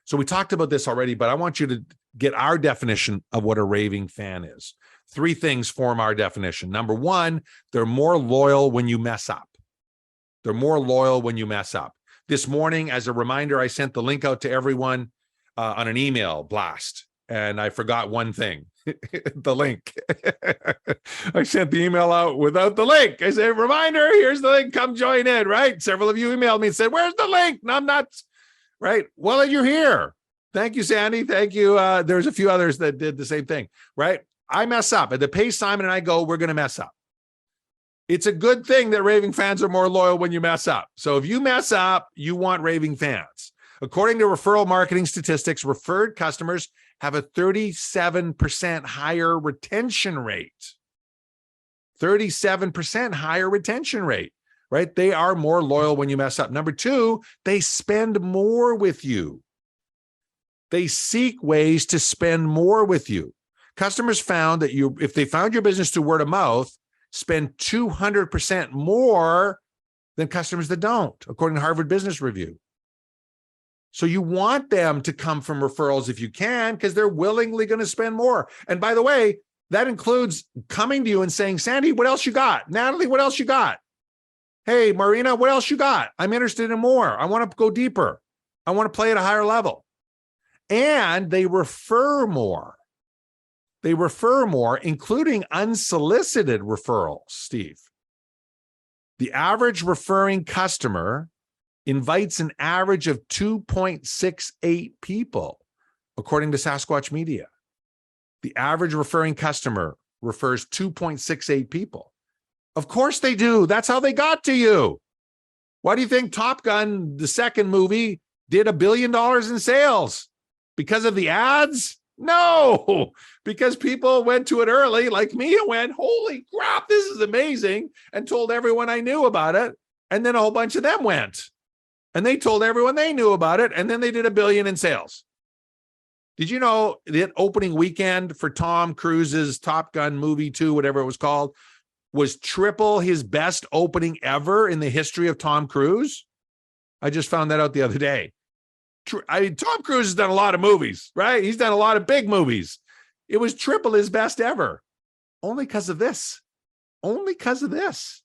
So we talked about this already, but I want you to get our definition of what a raving fan is. 3 things form our definition. Number 1, they're more loyal when you mess up. They're more loyal when you mess up. This morning, as a reminder, I sent the link out to everyone on an email blast, and I forgot one thing, the link. I sent the email out without the link. I said, reminder, here's the link, come join in, right? Several of you emailed me and said, where's the link? No, I'm not, right? Well, you're here. Thank you, Sandy. Thank you. There's a few others that did the same thing, right? I mess up. At the pace Simon and I go, we're going to mess up. It's a good thing that raving fans are more loyal when you mess up. So if you mess up, you want raving fans. According to referral marketing statistics, referred customers have a 37% higher retention rate. 37% higher retention rate, right? They are more loyal when you mess up. Number 2, they spend more with you. They seek ways to spend more with you. Customers found that if they found your business through word of mouth, spend 200% more than customers that don't, according to Harvard Business Review. So you want them to come from referrals if you can, because they're willingly going to spend more. And by the way, that includes coming to you and saying, Sandy, what else you got? Natalie, what else you got? Hey, Marina, what else you got? I'm interested in more. I want to go deeper. I want to play at a higher level. And they refer more. They refer more, including unsolicited referrals, Steve. The average referring customer invites an average of 2.68 people, according to Sasquatch Media. The average referring customer refers 2.68 people. Of course they do. That's how they got to you. Why do you think Top Gun, the second movie, did $1 billion in sales? Because of the ads? No, because people went to it early, like me, and went, holy crap, this is amazing, and told everyone I knew about it. And then a whole bunch of them went, and they told everyone they knew about it, and then they did $1 billion in sales. Did you know that opening weekend for Tom Cruise's Top Gun movie 2, whatever it was called, was triple his best opening ever in the history of Tom Cruise? I just found that out the other day. I mean, Tom Cruise has done a lot of movies, right? He's done a lot of big movies. It was triple his best ever. Only because of this. Only because of this.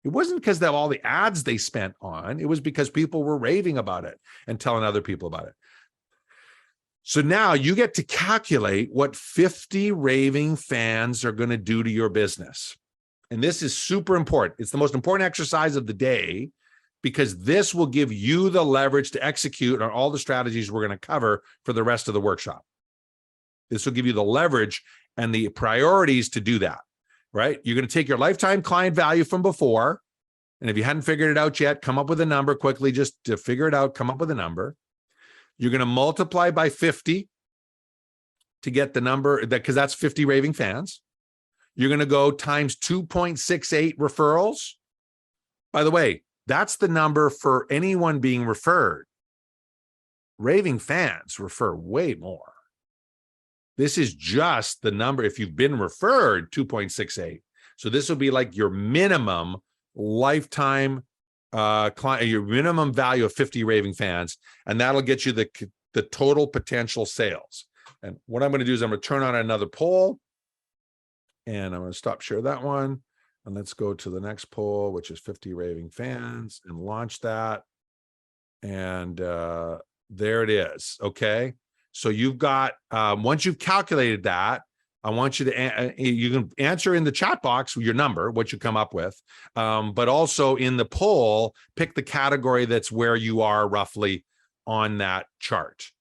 It wasn't because of all the ads they spent on. It was because people were raving about it and telling other people about it. So now you get to calculate what 50 raving fans are going to do to your business. And this is super important. It's the most important exercise of the day, because this will give you the leverage to execute on all the strategies we're going to cover for the rest of the workshop. This will give you the leverage and the priorities to do that, right? You're going to take your lifetime client value from before, and if you hadn't figured it out yet, come up with a number quickly just to figure it out, come up with a number. You're going to multiply by 50 to get the number, because that's 50 raving fans. You're going to go times 2.68 referrals. By the way, that's the number for anyone being referred. Raving fans refer way more. This is just the number. If you've been referred, 2.68. So this will be like your minimum lifetime client, your minimum value of 50 raving fans, and that'll get you the total potential sales. And what I'm going to do is I'm going to turn on another poll, and I'm going to stop share that one. And let's go to the next poll, which is 50 raving fans, and launch that. And there it is. Okay. So you've got, once you've calculated that, I want you to, you can answer in the chat box your number, what you come up with, but also in the poll, pick the category that's where you are roughly on that chart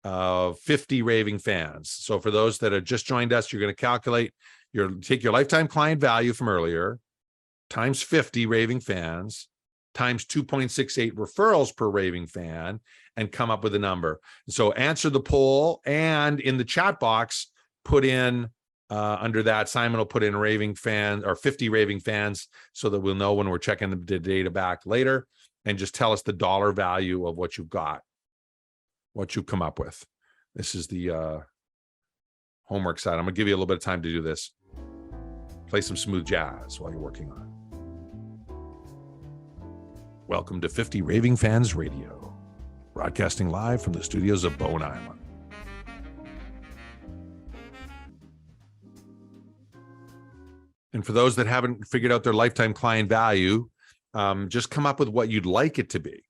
of 50 raving fans. So for those that have just joined us, you're going to calculate take your lifetime client value from earlier times 50 raving fans times 2.68 referrals per raving fan and come up with a number. So answer the poll, and in the chat box, put in under that, Simon will put in raving fan or 50 raving fans so that we'll know when we're checking the data back later, and just tell us the dollar value of what you've got, what you've come up with. This is the homework side. I'm going to give you a little bit of time to do this. Play some smooth jazz while you're working on it. Welcome to 50 Raving Fans Radio. broadcasting live from the studios of Bowen Island. And for those that haven't figured out their lifetime client value, just come up with what you'd like it to be,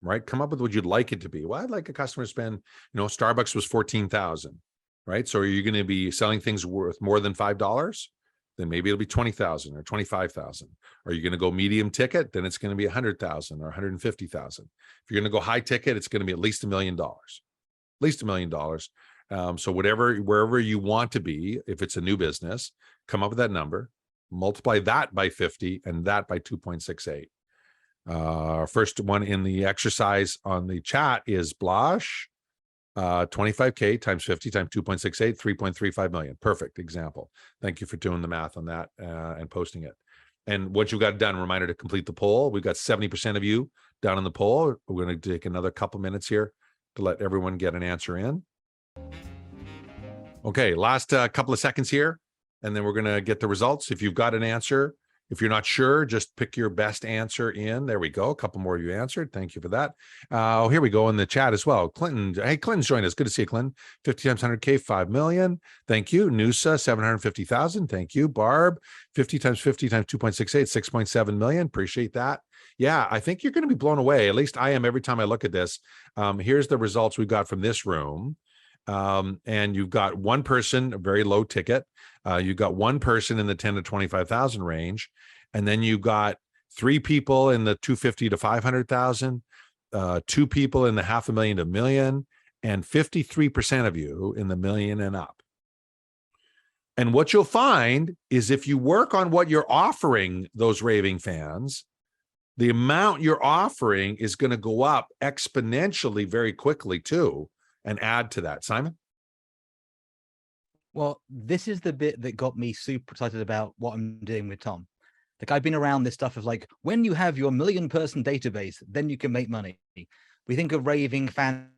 right? Come up with what you'd like it to be. Well, I'd like a customer to spend, Starbucks was 14,000, right? So are you going to be selling things worth more than $5? Then maybe it'll be 20,000 or 25,000. Are you going to go medium ticket? Then it's going to be 100,000 or 150,000. If you're going to go high ticket, it's going to be at least $1 million, at least $1 million. So wherever you want to be, if it's a new business, come up with that number, multiply that by 50 and that by 2.68. First one in the exercise on the chat is Blash. 25K times 50 times 2.68, 3.35 million. Perfect example. Thank you for doing the math on that and posting it. And once you've got it done, reminder to complete the poll. We've got 70% of you down on the poll. We're going to take another couple minutes here to let everyone get an answer in. Okay, last couple of seconds here, and then we're going to get the results. If you've got an answer, if you're not sure, just pick your best answer in. There we go. A couple more of you answered. Thank you for that. Here we go in the chat as well. Clinton, hey, Clinton's joined us. Good to see you, Clinton. 50 times 100K, 5 million. Thank you. Noosa, 750,000. Thank you. Barb, 50 times 50 times 2.68, 6.7 million. Appreciate that. Yeah, I think you're going to be blown away. At least I am every time I look at this. Here's the results we've got from this room. And you've got one person, a very low ticket. You've got one person in the 10 to 25,000 range. And then you've got 3 people in the 250 to 500,000, 2 people in the $500,000 to $1 million, and 53% of you in the $1 million and up. And what you'll find is if you work on what you're offering those raving fans, the amount you're offering is going to go up exponentially very quickly too, and add to that. Simon? Well, this is the bit that got me super excited about what I'm doing with Tom. Like, I've been around this stuff of like, when you have your 1 million person database, then you can make money. We think of Raving Fan.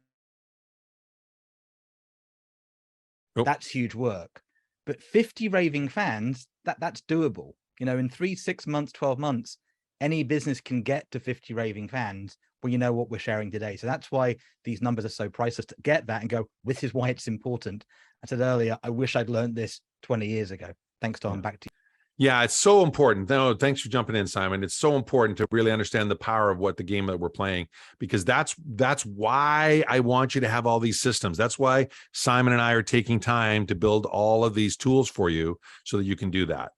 Oh. That's huge work. But 50 raving fans, that's doable. In 3, 6 months, 12 months, any business can get to 50 raving fans when you know what we're sharing today. So that's why these numbers are so priceless, to get that and go, this is why it's important. I said earlier, I wish I'd learned this 20 years ago. Thanks, Tom. Back to you. Yeah, it's so important. No, thanks for jumping in, Simon. It's so important to really understand the power of what the game that we're playing, because that's why I want you to have all these systems. That's why Simon and I are taking time to build all of these tools for you so that you can do that.